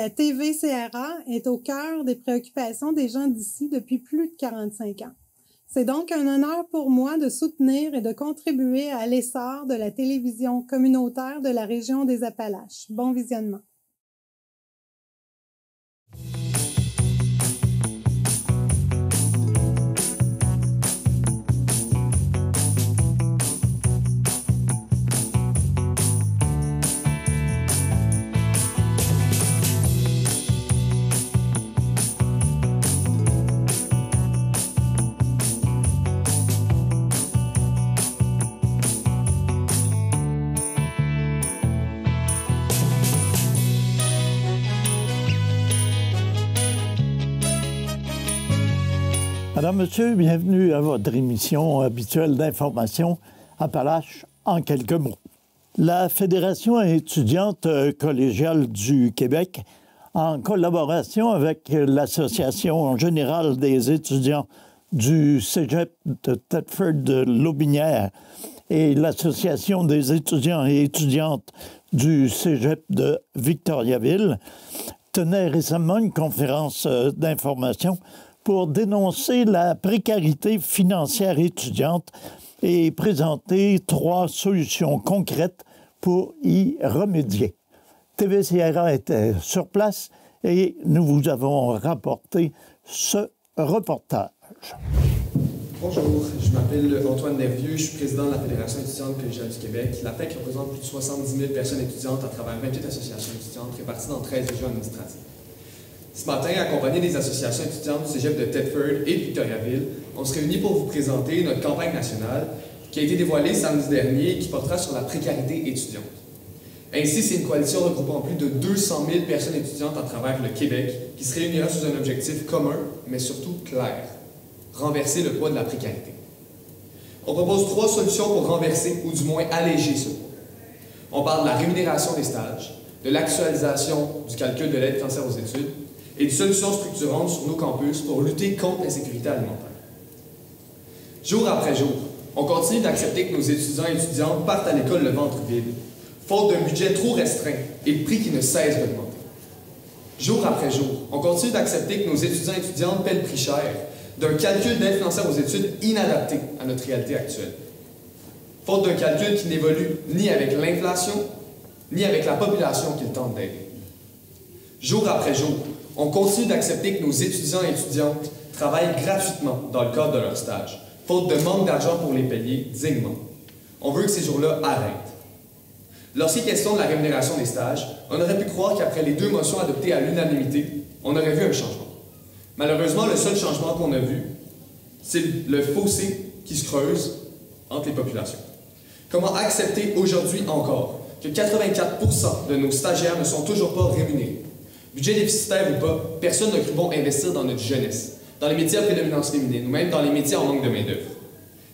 la TVCRA est au cœur des préoccupations des gens d'ici depuis plus de 45 ans. C'est donc un honneur pour moi de soutenir et de contribuer à l'essor de la télévision communautaire de la région des Appalaches. Bon visionnement. Madame, Monsieur, bienvenue à votre émission habituelle d'information Appalaches en quelques mots. La Fédération étudiante collégiale du Québec, en collaboration avec l'Association générale des étudiants du Cégep de Thetford-Lotbinière et l'Association des étudiants et étudiantes du Cégep de Victoriaville, tenait récemment une conférence d'information pour dénoncer la précarité financière étudiante et présenter 3 solutions concrètes pour y remédier. TVCRA était sur place et nous vous avons rapporté ce reportage. Bonjour, je m'appelle Antoine Nervieux, je suis président de la Fédération étudiante collégiale du Québec. La FEC représente plus de 70 000 personnes étudiantes à travers 28 associations étudiantes réparties dans 13 régions administratives. Ce matin, accompagné des associations étudiantes du Cégep de Thetford et de Victoriaville, on se réunit pour vous présenter notre campagne nationale qui a été dévoilée samedi dernier et qui portera sur la précarité étudiante. Ainsi, c'est une coalition regroupant plus de 200 000 personnes étudiantes à travers le Québec qui se réunira sous un objectif commun, mais surtout clair: renverser le poids de la précarité. On propose 3 solutions pour renverser ou du moins alléger ce poids. On parle de la rémunération des stages, de l'actualisation du calcul de l'aide financière aux études et de solutions structurantes sur nos campus pour lutter contre l'insécurité alimentaire. Jour après jour, on continue d'accepter que nos étudiants et étudiantes partent à l'école le ventre vide, faute d'un budget trop restreint et de prix qui ne cesse d'augmenter. Jour après jour, on continue d'accepter que nos étudiants et étudiantes paient le prix cher d'un calcul d'aide financière aux études inadapté à notre réalité actuelle. Faute d'un calcul qui n'évolue ni avec l'inflation, ni avec la population qu'il tente d'aider. Jour après jour, on continue d'accepter que nos étudiants et étudiantes travaillent gratuitement dans le cadre de leur stage, faute de manque d'argent pour les payer dignement. On veut que ces jours-là arrêtent. Lorsqu'il est question de la rémunération des stages, on aurait pu croire qu'après les 2 motions adoptées à l'unanimité, on aurait vu un changement. Malheureusement, le seul changement qu'on a vu, c'est le fossé qui se creuse entre les populations. Comment accepter aujourd'hui encore que 84% de nos stagiaires ne sont toujours pas rémunérés? Budget déficitaire ou pas, personne n'a cru bon investir dans notre jeunesse, dans les métiers à prédominance féminine ou même dans les métiers en manque de main-d'œuvre.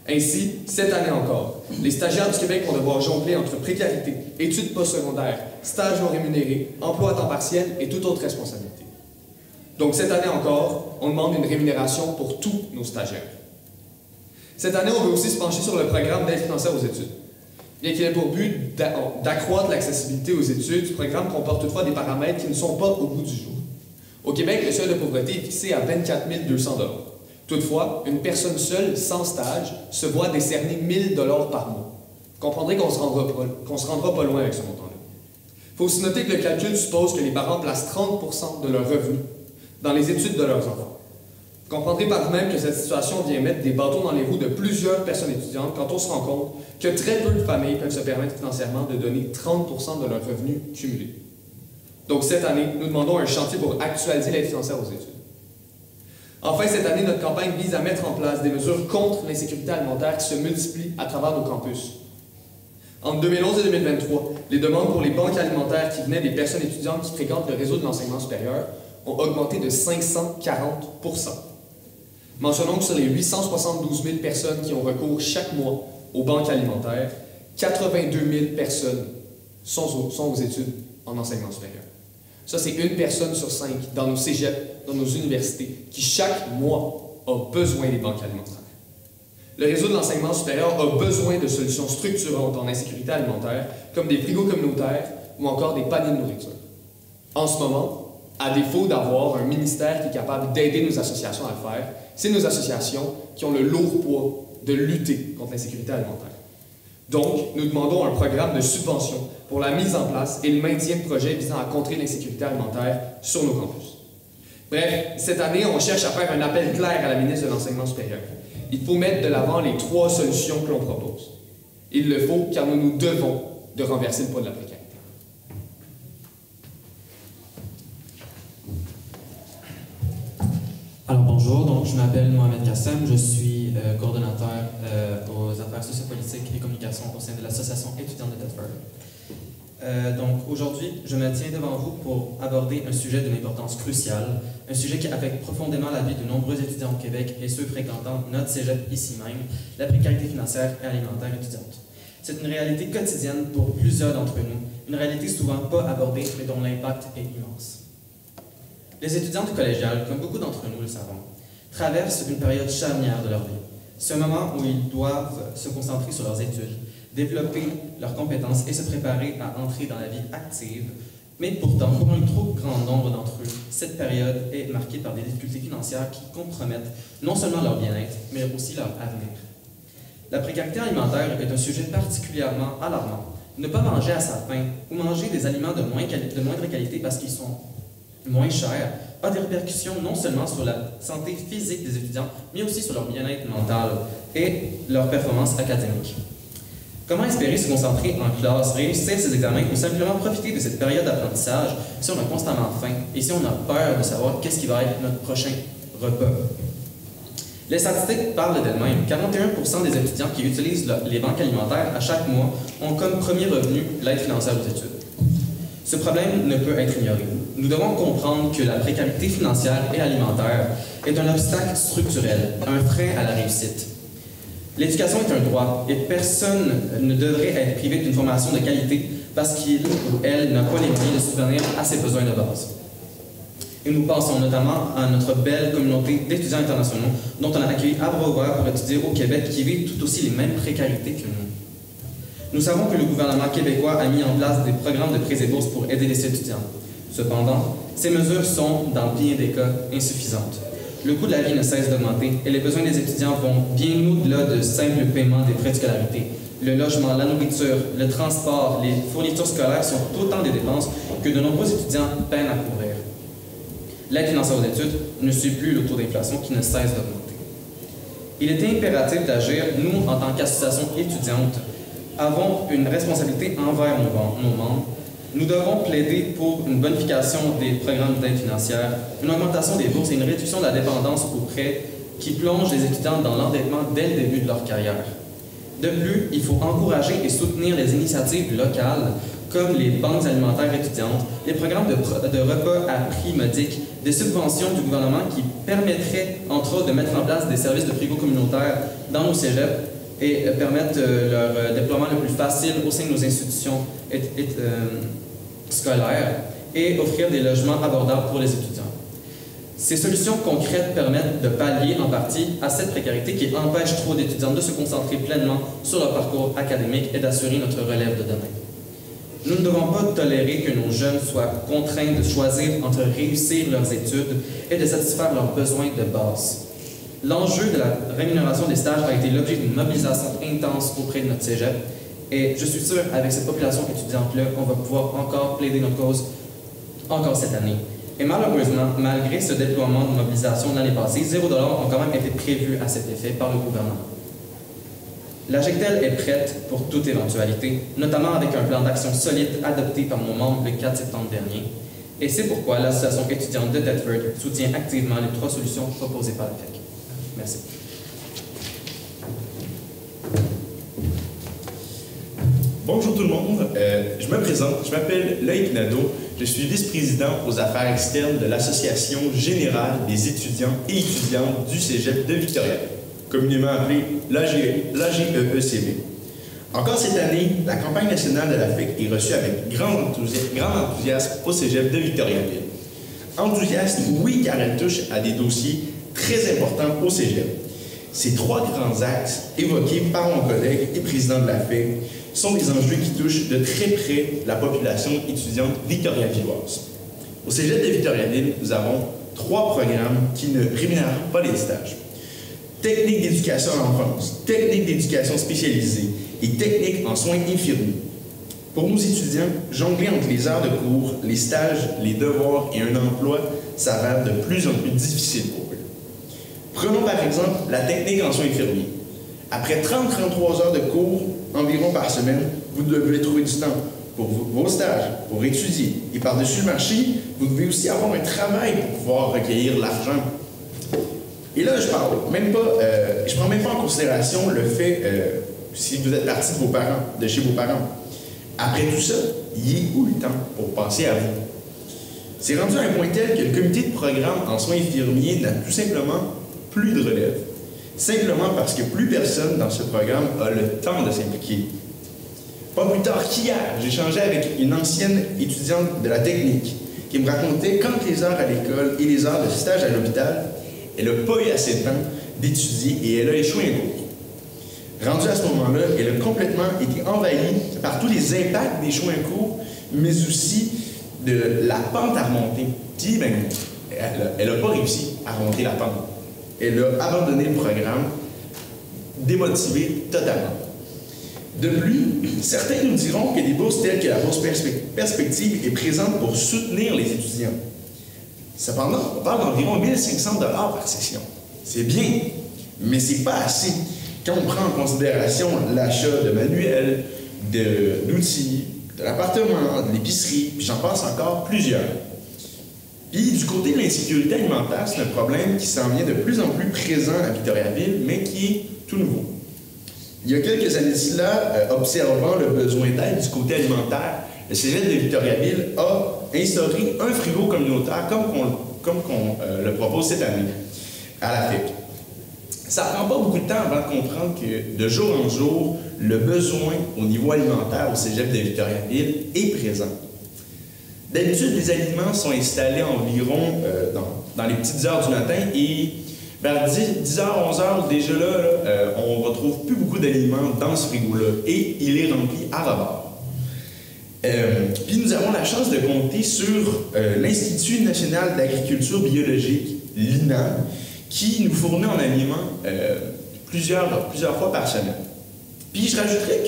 Ainsi, cette année encore, les stagiaires du Québec vont devoir jongler entre précarité, études postsecondaires, stages non rémunérés, emploi à temps partiel et toute autre responsabilité. Donc cette année encore, on demande une rémunération pour tous nos stagiaires. Cette année, on veut aussi se pencher sur le programme d'aide financière aux études. Bien qu'il ait pour but d'accroître l'accessibilité aux études, ce programme comporte toutefois des paramètres qui ne sont pas au goût du jour. Au Québec, le seuil de pauvreté est fixé à 24 200 $. Toutefois, une personne seule, sans stage, se voit décerner 1 000 $ par mois. Vous comprendrez qu'on se rendra pas loin avec ce montant-là. Il faut aussi noter que le calcul suppose que les parents placent 30% de leurs revenus dans les études de leurs enfants. Vous comprendrez par vous-même que cette situation vient mettre des bâtons dans les roues de plusieurs personnes étudiantes quand on se rend compte que très peu de familles peuvent se permettre financièrement de donner 30% de leurs revenus cumulés. Donc cette année, nous demandons un chantier pour actualiser l'aide financière aux études. Enfin, cette année, notre campagne vise à mettre en place des mesures contre l'insécurité alimentaire qui se multiplient à travers nos campus. Entre 2011 et 2023, les demandes pour les banques alimentaires qui venaient des personnes étudiantes qui fréquentent le réseau de l'enseignement supérieur ont augmenté de 540%. Mentionnons que sur les 872 000 personnes qui ont recours chaque mois aux banques alimentaires, 82 000 personnes sont aux études en enseignement supérieur. Ça, c'est 1 personne sur 5 dans nos cégeps, dans nos universités, qui chaque mois a besoin des banques alimentaires. Le réseau de l'enseignement supérieur a besoin de solutions structurantes en insécurité alimentaire, comme des frigos communautaires ou encore des paniers de nourriture. En ce moment, À défaut d'avoir un ministère qui est capable d'aider nos associations à le faire, c'est nos associations qui ont le lourd poids de lutter contre l'insécurité alimentaire. Donc, nous demandons un programme de subvention pour la mise en place et le maintien de projets visant à contrer l'insécurité alimentaire sur nos campus. Bref, cette année, on cherche à faire un appel clair à la ministre de l'Enseignement supérieur. Il faut mettre de l'avant les 3 solutions que l'on propose. Il le faut car nous nous devons de renverser le poids de la précarité. Alors bonjour, donc je m'appelle Mohamed Kassem, je suis coordonnateur aux affaires sociopolitiques et communications au sein de l'association étudiante de Thetford. Donc aujourd'hui, je me tiens devant vous pour aborder un sujet d'une importance cruciale, un sujet qui affecte profondément la vie de nombreux étudiants au Québec et ceux fréquentant notre cégep ici même, la précarité financière et alimentaire étudiante. C'est une réalité quotidienne pour plusieurs d'entre nous, une réalité souvent pas abordée mais dont l'impact est immense. Les étudiants du collégial, comme beaucoup d'entre nous le savons, traversent une période charnière de leur vie. C'est un moment où ils doivent se concentrer sur leurs études, développer leurs compétences et se préparer à entrer dans la vie active. Mais pourtant, pour un trop grand nombre d'entre eux, cette période est marquée par des difficultés financières qui compromettent non seulement leur bien-être, mais aussi leur avenir. La précarité alimentaire est un sujet particulièrement alarmant. Ne pas manger à sa faim ou manger des aliments de moindre qualité parce qu'ils sont moins chers a des répercussions non seulement sur la santé physique des étudiants, mais aussi sur leur bien-être mental et leur performance académique. Comment espérer se concentrer en classe, réussir ses examens ou simplement profiter de cette période d'apprentissage si on a constamment faim et si on a peur de savoir qu'est-ce qui va être notre prochain repas? Les statistiques parlent d'elles-mêmes. 41% des étudiants qui utilisent les banques alimentaires à chaque mois ont comme premier revenu l'aide financière aux études. Ce problème ne peut être ignoré. Nous devons comprendre que la précarité financière et alimentaire est un obstacle structurel, un frein à la réussite. L'éducation est un droit et personne ne devrait être privé d'une formation de qualité parce qu'il ou elle n'a pas les moyens de subvenir à ses besoins de base. Et nous pensons notamment à notre belle communauté d'étudiants internationaux dont on a accueilli à bras ouverts pour étudier au Québec qui vivent tout aussi les mêmes précarités que nous. Nous savons que le gouvernement québécois a mis en place des programmes de prêts et bourses pour aider les étudiants. Cependant, ces mesures sont, dans bien des cas, insuffisantes. Le coût de la vie ne cesse d'augmenter et les besoins des étudiants vont bien au-delà de simples paiements des frais de scolarité. Le logement, la nourriture, le transport, les fournitures scolaires sont autant des dépenses que de nombreux étudiants peinent à couvrir. L'aide financière aux études ne suit plus le taux d'inflation qui ne cesse d'augmenter. Il est impératif d'agir, nous, en tant qu'association étudiante, avons une responsabilité envers nos membres. Nous devons plaider pour une bonification des programmes d'aide financière, une augmentation des bourses et une réduction de la dépendance aux prêts qui plongent les étudiants dans l'endettement dès le début de leur carrière. De plus, il faut encourager et soutenir les initiatives locales comme les banques alimentaires étudiantes, les programmes de repas à prix modique, des subventions du gouvernement qui permettraient, entre autres, de mettre en place des services de frigo communautaires dans nos cégeps et permettre leur déploiement le plus facile au sein de nos institutions scolaires et offrir des logements abordables pour les étudiants. Ces solutions concrètes permettent de pallier en partie à cette précarité qui empêche trop d'étudiants de se concentrer pleinement sur leur parcours académique et d'assurer notre relève de demain. Nous ne devons pas tolérer que nos jeunes soient contraints de choisir entre réussir leurs études et de satisfaire leurs besoins de base. L'enjeu de la rémunération des stages a été l'objet d'une mobilisation intense auprès de notre cégep et je suis sûr, avec cette population étudiante-là, on va pouvoir encore plaider notre cause encore cette année. Et malheureusement, malgré ce déploiement de mobilisation de l'année passée, 0$ ont quand même été prévus à cet effet par le gouvernement. La GECTEL est prête pour toute éventualité, notamment avec un plan d'action solide adopté par nos membres le 4 septembre dernier. Et c'est pourquoi l'association étudiante de Thetford soutient activement les 3 solutions proposées par la FEC. Merci. Bonjour tout le monde, je me présente, je m'appelle Loïc Nadeau, je suis vice-président aux affaires externes de l'Association générale des étudiants et étudiantes du Cégep de Victoria, communément appelée l'AGEECV. Encore cette année, la campagne nationale de la FEC est reçue avec grand enthousiasme au Cégep de Victoriaville. Enthousiaste, oui, car elle touche à des dossiers très importants au Cégep. Ces 3 grands axes évoqués par mon collègue et président de la FEC sont des enjeux qui touchent de très près la population étudiante victoriavilloise. Au Cégep de Victoriaville, nous avons 3 programmes qui ne rémunèrent pas les stages. Technique d'éducation à l'enfance, technique d'éducation spécialisée et technique en soins infirmiers. Pour nos étudiants, jongler entre les heures de cours, les stages, les devoirs et un emploi s'avère de plus en plus difficile pour eux. Prenons par exemple la technique en soins infirmiers. Après 30-33 heures de cours environ par semaine, vous devez trouver du temps pour vos stages, pour étudier. Et par-dessus le marché, vous devez aussi avoir un travail pour pouvoir recueillir l'argent. Et là, je prends même pas en considération le fait si vous êtes parti de chez vos parents. Après tout ça, il y a où le temps pour passer à vous? C'est rendu à un point tel que le comité de programme en soins infirmiers n'a tout simplement plus de relève. Simplement parce que plus personne dans ce programme a le temps de s'impliquer. Pas plus tard qu'hier, j'échangeais avec une ancienne étudiante de la technique qui me racontait qu'entre les heures à l'école et les heures de stage à l'hôpital, elle n'a pas eu assez de temps d'étudier et elle a échoué un cours. Rendue à ce moment-là, elle a complètement été envahie par tous les impacts d'échouer un cours, mais aussi de la pente à remonter. Puis, elle n'a pas réussi à remonter la pente. Elle a abandonné le programme, démotivée totalement. De plus, certains nous diront que des bourses telles que la bourse Perspective est présente pour soutenir les étudiants. Cependant, on parle d'environ 1 500 $ par session. C'est bien, mais c'est pas assez quand on prend en considération l'achat de manuels, d'outils, de l'appartement, de l'épicerie, puis j'en passe encore plusieurs. Puis du côté de l'insécurité alimentaire, c'est un problème qui s'en vient de plus en plus présent à Victoriaville, mais qui est tout nouveau. Il y a quelques années de cela, observant le besoin d'aide du côté alimentaire, le Cégep de Victoriaville a instauré un frigo communautaire comme qu'on le propose cette année à la FEC. Ça ne prend pas beaucoup de temps avant de comprendre que de jour en jour, le besoin au niveau alimentaire au Cégep de Victoriaville est présent. D'habitude, les aliments sont installés environ dans les petites heures du matin et vers 10h, 11h, déjà là, on ne retrouve plus beaucoup d'aliments dans ce frigo-là et il est rempli à rebord. Puis nous avons la chance de compter sur l'Institut national d'agriculture biologique, l'INA, qui nous fournit en aliments plusieurs fois par semaine. Puis je rajouterais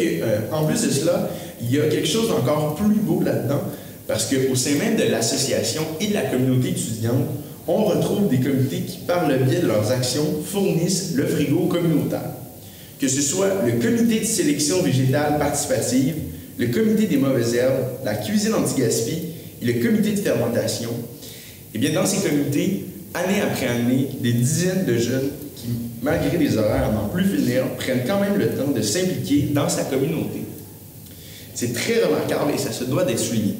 qu'en plus de cela, il y a quelque chose d'encore plus beau là-dedans, parce qu'au sein même de l'association et de la communauté étudiante, on retrouve des comités qui, par le biais de leurs actions, fournissent le frigo communautaire. Que ce soit le comité de sélection végétale participative, le comité des mauvaises herbes, la cuisine anti-gaspi et le comité de fermentation. Eh bien, dans ces comités, année après année, des dizaines de jeunes qui, malgré les horaires à n'en plus finir, prennent quand même le temps de s'impliquer dans sa communauté. C'est très remarquable et ça se doit d'être souligné.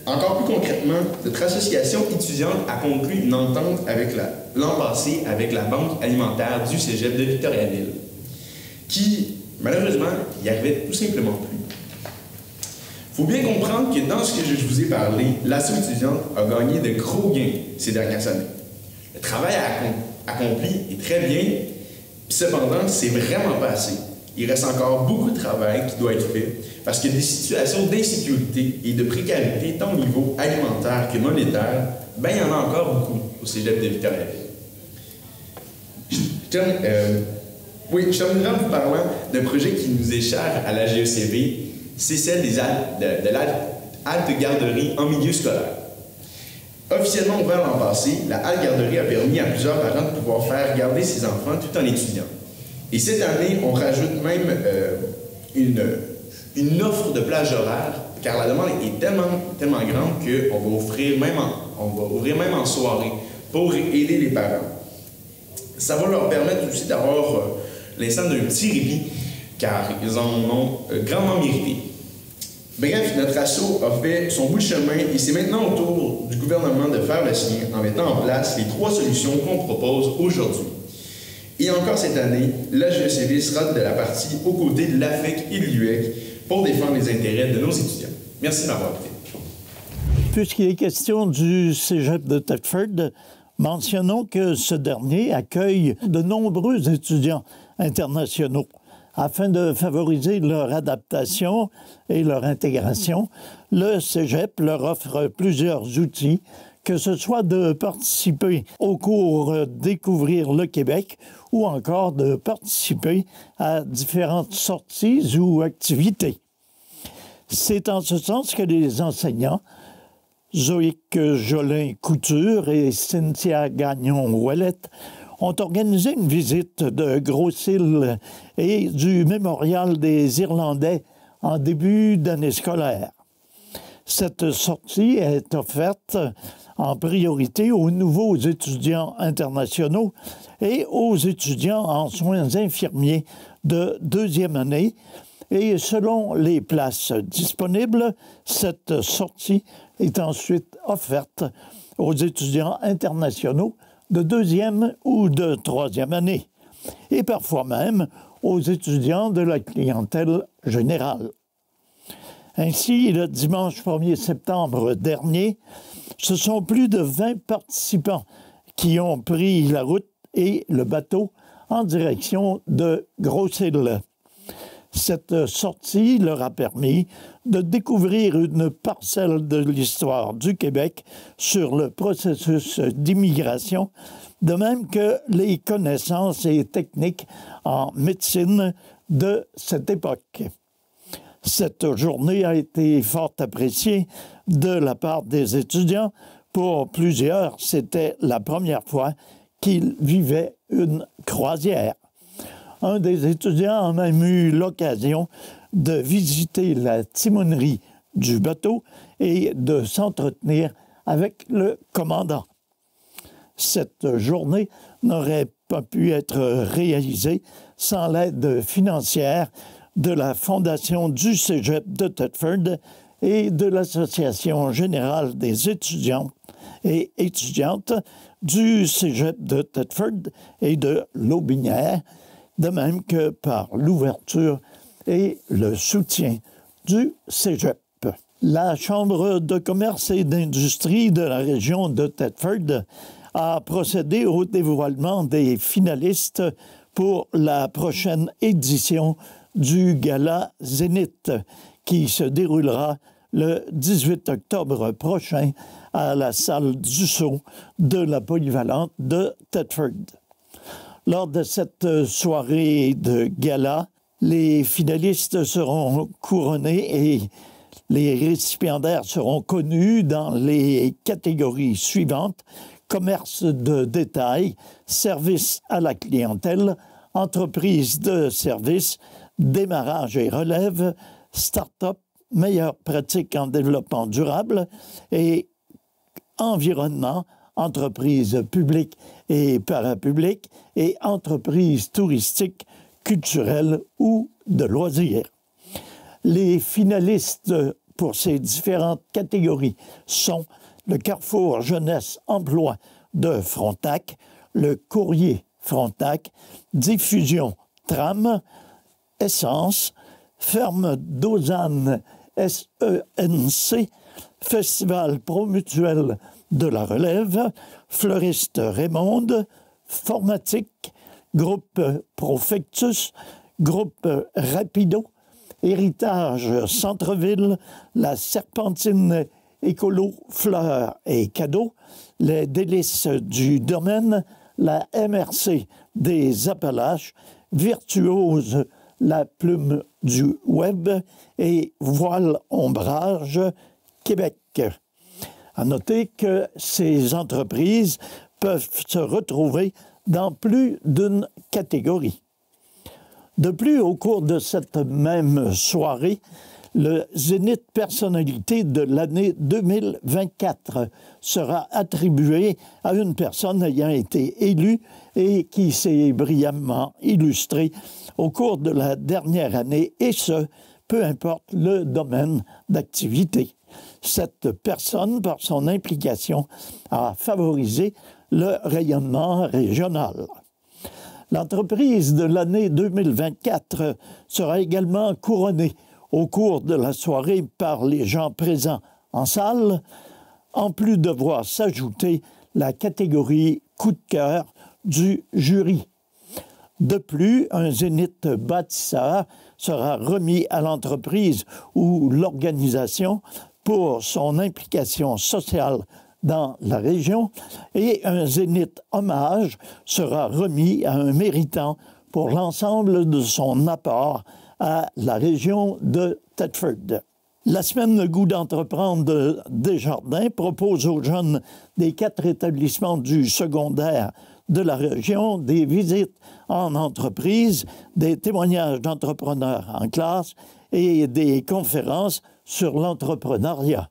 Encore plus concrètement, notre association étudiante a conclu une entente l'an passé avec la Banque alimentaire du Cégep de Victoriaville, qui, malheureusement, n'y arrivait tout simplement plus. Il faut bien comprendre que dans ce que je vous ai parlé, l'asso étudiante a gagné de gros gains ces dernières années. Le travail accompli est très bien, puis cependant, c'est vraiment pas assez. Il reste encore beaucoup de travail qui doit être fait parce que des situations d'insécurité et de précarité, tant au niveau alimentaire que monétaire, ben il y en a encore beaucoup au Cégep de Victoriaville. Je terminerai en vous parlant d'un projet qui nous est cher à la GECV, c'est celle de l'halte garderie en milieu scolaire. Officiellement ouvert l'an passé, la halte garderie a permis à plusieurs parents de pouvoir faire garder ses enfants tout en étudiant. Et cette année, on rajoute même une offre de plage horaire, car la demande est tellement grande qu'on va ouvrir même en soirée pour aider les parents. Ça va leur permettre aussi d'avoir l'instant d'un petit répit, car ils en ont grandement mérité. Bref, notre asso a fait son bout de chemin et c'est maintenant au tour du gouvernement de faire le sien en mettant en place les 3 solutions qu'on propose aujourd'hui. Et encore cette année, la GECV sera de la partie aux côtés de l'AFEC et de l'UEC pour défendre les intérêts de nos étudiants. Merci de m'avoir écouté. Puisqu'il est question du Cégep de Thetford, mentionnons que ce dernier accueille de nombreux étudiants internationaux. Afin de favoriser leur adaptation et leur intégration, le Cégep leur offre plusieurs outils, que ce soit de participer au cours Découvrir le Québec ou encore de participer à différentes sorties ou activités. C'est en ce sens que les enseignants, Zoïque Jolin-Couture et Cynthia Gagnon-Ouellette, ont organisé une visite de Gros-Île et du Mémorial des Irlandais en début d'année scolaire. Cette sortie est offerte en priorité aux nouveaux étudiants internationaux et aux étudiants en soins infirmiers de deuxième année. Et selon les places disponibles, cette sortie est ensuite offerte aux étudiants internationaux de deuxième ou de troisième année, et parfois même aux étudiants de la clientèle générale. Ainsi, le dimanche 1er septembre dernier, ce sont plus de 20 participants qui ont pris la route et le bateau en direction de Gros-Île. Cette sortie leur a permis de découvrir une parcelle de l'histoire du Québec sur le processus d'immigration, de même que les connaissances et techniques en médecine de cette époque. Cette journée a été fort appréciée de la part des étudiants. Pour plusieurs, c'était la première fois qu'ils vivaient une croisière. Un des étudiants a même eu l'occasion de visiter la timonerie du bateau et de s'entretenir avec le commandant. Cette journée n'aurait pas pu être réalisée sans l'aide financière de la Fondation du Cégep de Thetford et de l'Association générale des étudiants et étudiantes du Cégep de Thetford et de l'Aubinière, de même que par l'ouverture et le soutien du Cégep. La Chambre de commerce et d'industrie de la région de Thetford a procédé au dévoilement des finalistes pour la prochaine édition du Gala Zénith, qui se déroulera le 18 octobre prochain à la salle Dussault de la polyvalente de Thetford. Lors de cette soirée de gala, les finalistes seront couronnés et les récipiendaires seront connus dans les catégories suivantes: commerce de détail, service à la clientèle, entreprise de service, démarrage et relève, start-up, meilleures pratiques en développement durable et environnement, entreprises publiques et parapubliques et entreprises touristiques, culturelles ou de loisirs. Les finalistes pour ces différentes catégories sont le Carrefour Jeunesse Emploi de Frontenac, le Courrier Frontenac, Diffusion Tram, Essence, Ferme d'Ausanne SENC, Festival Promutuel de la Relève, Fleuriste Raymonde, Formatique, Groupe Profectus, Groupe Rapido, Héritage Centre-Ville, la Serpentine Écolo Fleurs et Cadeaux, les Délices du Domaine, la MRC des Appalaches, Virtuose, la Plume du Web et Voile Ombrage Québec. À noter que ces entreprises peuvent se retrouver dans plus d'une catégorie. De plus, au cours de cette même soirée, le Zénith Personnalité de l'année 2024 sera attribué à une personne ayant été élue et qui s'est brillamment illustrée au cours de la dernière année, et ce, peu importe le domaine d'activité. Cette personne, par son implication, a favorisé le rayonnement régional. L'entreprise de l'année 2024 sera également couronnée au cours de la soirée par les gens présents en salle, en plus de voir s'ajouter la catégorie coup de cœur du jury. De plus, un zénith bâtisseur sera remis à l'entreprise ou l'organisation pour son implication sociale dans la région et un zénith hommage sera remis à un méritant pour l'ensemble de son apport à la région de Thetford. La semaine Le goût d'entreprendre de Desjardins propose aux jeunes des 4 établissements du secondaire de la région des visites en entreprise, des témoignages d'entrepreneurs en classe et des conférences sur l'entrepreneuriat.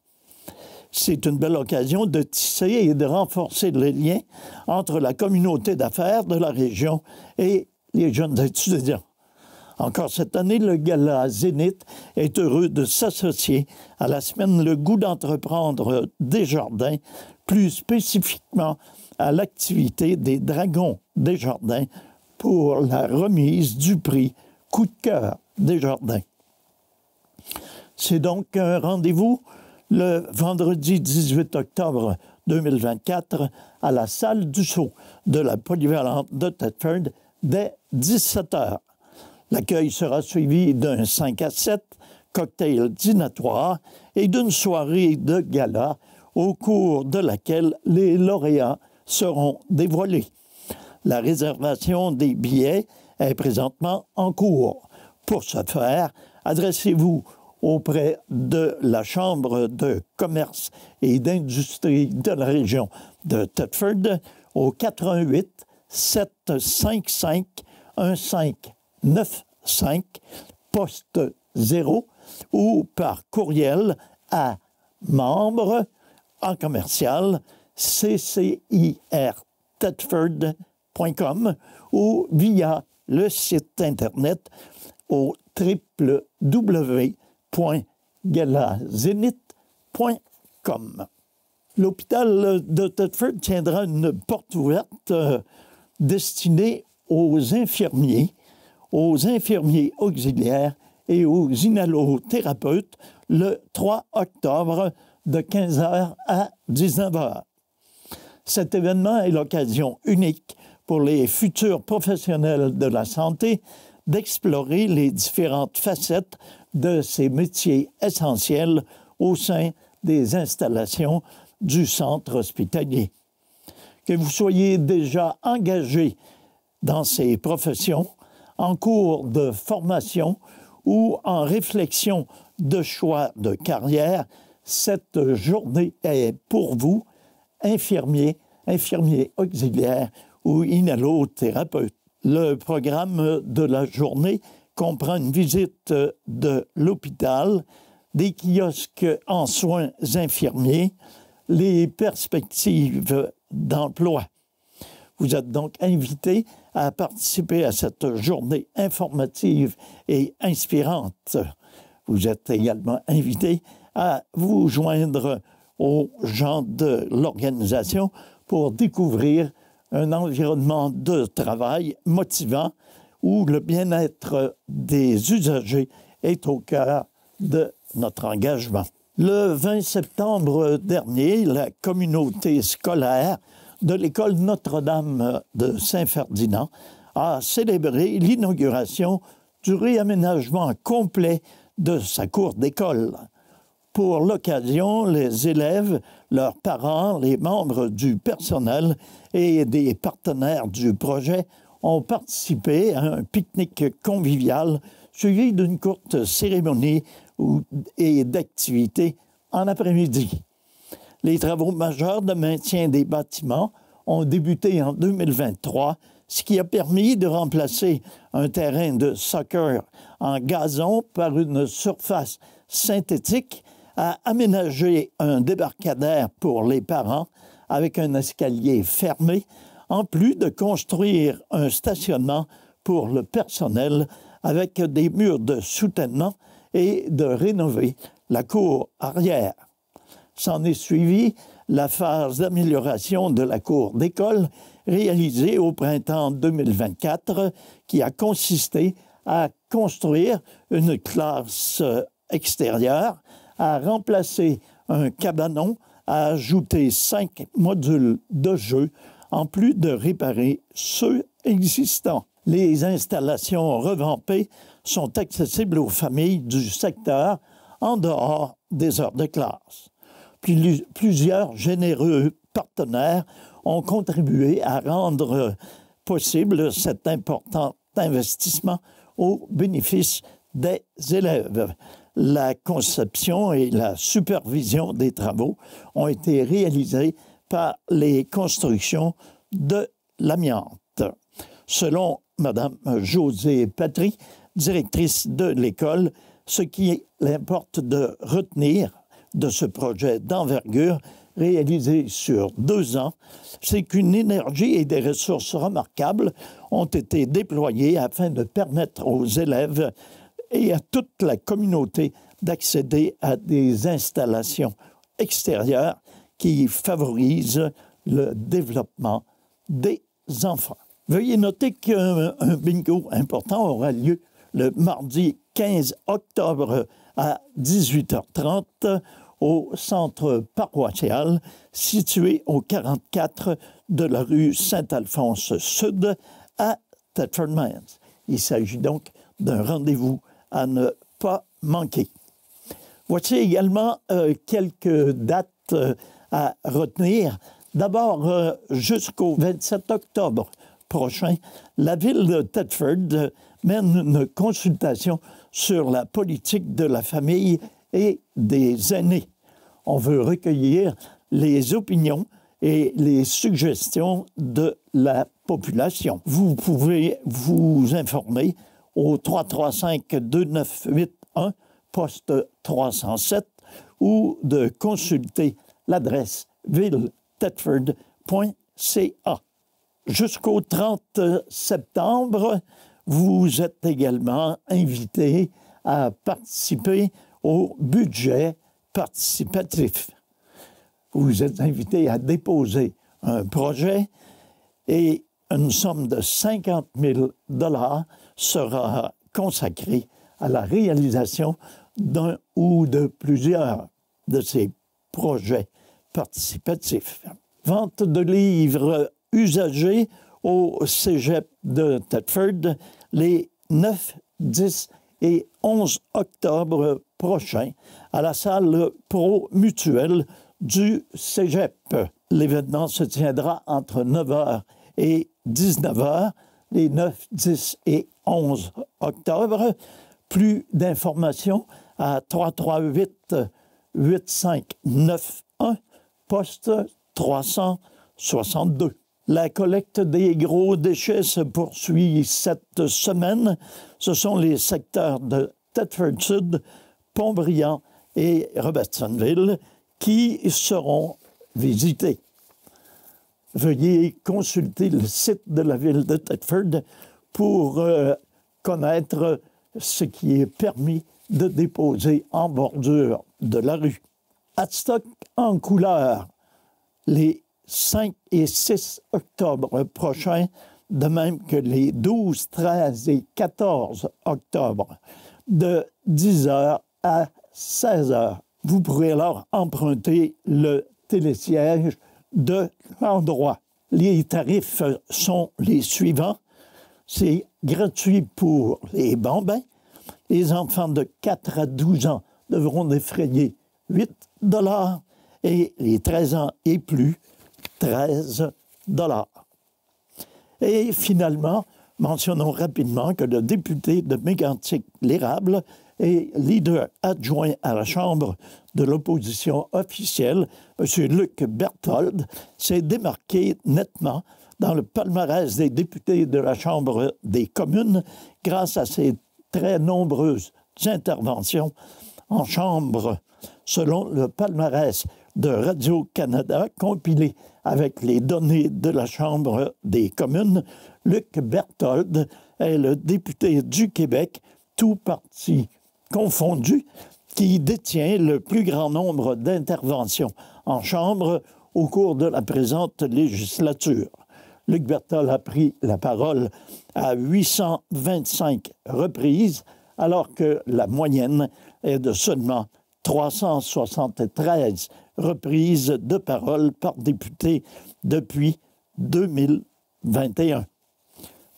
C'est une belle occasion de tisser et de renforcer les liens entre la communauté d'affaires de la région et les jeunes étudiants. Encore cette année, le Gala Zénith est heureux de s'associer à la semaine Le goût d'entreprendre Desjardins, plus spécifiquement à l'activité des Dragons Desjardins pour la remise du prix Coup de cœur Desjardins. C'est donc un rendez-vous le vendredi 18 octobre 2024 à la salle du Sceau de la polyvalente de Thetford dès 17 h. L'accueil sera suivi d'un 5 à 7 cocktail dînatoire et d'une soirée de gala au cours de laquelle les lauréats seront dévoilés. La réservation des billets est présentement en cours. Pour ce faire, adressez-vous auprès de la Chambre de commerce et d'industrie de la région de Thetford au 88 755 1595 poste 0 ou par courriel à membres en commercial ccirthetford.com ou via le site Internet au www.galazénith.com. L'hôpital de Thetford tiendra une porte ouverte destinée aux infirmiers auxiliaires et aux inhalothérapeutes le 3 octobre de 15 h à 19 h. Cet événement est l'occasion unique pour les futurs professionnels de la santé d'explorer les différentes facettes de ces métiers essentiels au sein des installations du centre hospitalier. Que vous soyez déjà engagé dans ces professions, en cours de formation ou en réflexion de choix de carrière, cette journée est pour vous, infirmiers auxiliaires ou inhalothérapeutes. Le programme de la journée comprend une visite de l'hôpital, des kiosques en soins infirmiers, les perspectives d'emploi. Vous êtes donc invité à participer à cette journée informative et inspirante. Vous êtes également invité à vous joindre aux gens de l'organisation pour découvrir un environnement de travail motivant où le bien-être des usagers est au cœur de notre engagement. Le 20 septembre dernier, la communauté scolaire de l'École Notre-Dame de Saint-Ferdinand a célébré l'inauguration du réaménagement complet de sa cour d'école. Pour l'occasion, les élèves, leurs parents, les membres du personnel et des partenaires du projet ont participé à un pique-nique convivial suivi d'une courte cérémonie et d'activités en après-midi. Les travaux majeurs de maintien des bâtiments ont débuté en 2023, ce qui a permis de remplacer un terrain de soccer en gazon par une surface synthétique, à aménager un débarcadère pour les parents avec un escalier fermé, en plus de construire un stationnement pour le personnel avec des murs de soutènement et de rénover la cour arrière. S'en est suivi la phase d'amélioration de la cour d'école réalisée au printemps 2024 qui a consisté à construire une classe extérieure, à remplacer un cabanon, à ajouter 5 modules de jeu, en plus de réparer ceux existants. Les installations revampées sont accessibles aux familles du secteur en dehors des heures de classe. Plusieurs généreux partenaires ont contribué à rendre possible cet important investissement au bénéfice des élèves. La conception et la supervision des travaux ont été réalisées par les constructions de l'amiante. Selon Mme Josée Patry, directrice de l'école, ce qui importe de retenir de ce projet d'envergure réalisé sur 2 ans, c'est qu'une énergie et des ressources remarquables ont été déployées afin de permettre aux élèves et à toute la communauté d'accéder à des installations extérieures qui favorisent le développement des enfants. Veuillez noter qu'un bingo important aura lieu le mardi 15 octobre à 18h30 au centre paroissial situé au 44 de la rue Saint-Alphonse Sud à Thetford Mines. Il s'agit donc d'un rendez-vous à ne pas manquer. Voici également quelques dates à retenir. D'abord, jusqu'au 27 octobre prochain, la ville de Thetford mène une consultation sur la politique de la famille et des aînés. On veut recueillir les opinions et les suggestions de la population. Vous pouvez vous informer au 335-2981, poste 307, ou de consulter l'adresse ville-thetford.ca. Jusqu'au 30 septembre, vous êtes également invité à participer au budget participatif. Vous êtes invité à déposer un projet et une somme de 50 000 $ sera consacrée à la réalisation d'un ou de plusieurs de ces projets participatifs. Vente de livres usagés au cégep de Thetford les 9, 10 et 11 octobre prochains à la salle Pro Mutuelle du cégep. L'événement se tiendra entre 9h et 19h les 9, 10 et 11 octobre. Plus d'informations à 338-8591, poste 362. La collecte des gros déchets se poursuit cette semaine. Ce sont les secteurs de Thetford Sud, Pont-Brillant et Robertsonville qui seront visités. Veuillez consulter le site de la ville de Thetford pour connaître ce qui est permis de déposer en bordure de la rue. Adstock en couleur, les 5 et 6 octobre prochains, de même que les 12, 13 et 14 octobre, de 10h à 16h. Vous pourrez alors emprunter le télésiège de l'endroit. Les tarifs sont les suivants. C'est gratuit pour les bambins. Les enfants de 4 à 12 ans devront défrayer 8 $ et les 13 ans et plus, 13 $. Et finalement, mentionnons rapidement que le député de Mégantic-l'Érable et leader adjoint à la Chambre de l'opposition officielle, M. Luc Berthold, s'est démarqué nettement dans le palmarès des députés de la Chambre des communes grâce à ses très nombreuses interventions en Chambre. Selon le palmarès de Radio-Canada compilé avec les données de la Chambre des communes, Luc Berthold est le député du Québec, tout parti confondu, qui détient le plus grand nombre d'interventions en Chambre au cours de la présente législature. Luc Berthold a pris la parole à 825 reprises, alors que la moyenne est de seulement 373 reprises de parole par député depuis 2021.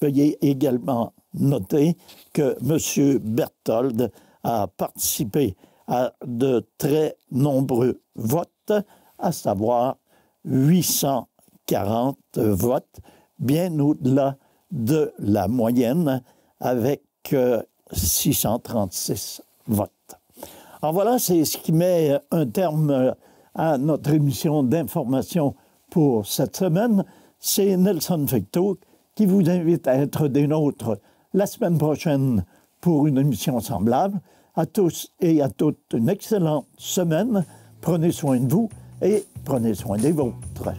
Veuillez également noter que M. Berthold a participé à de très nombreux votes, à savoir 840 votes, bien au-delà de la moyenne, avec 636 votes. Alors voilà, c'est ce qui met un terme à notre émission d'information pour cette semaine. C'est Nelson Fecteau qui vous invite à être des nôtres la semaine prochaine pour une émission semblable. À tous et à toutes, une excellente semaine. Prenez soin de vous et prenez soin des vôtres.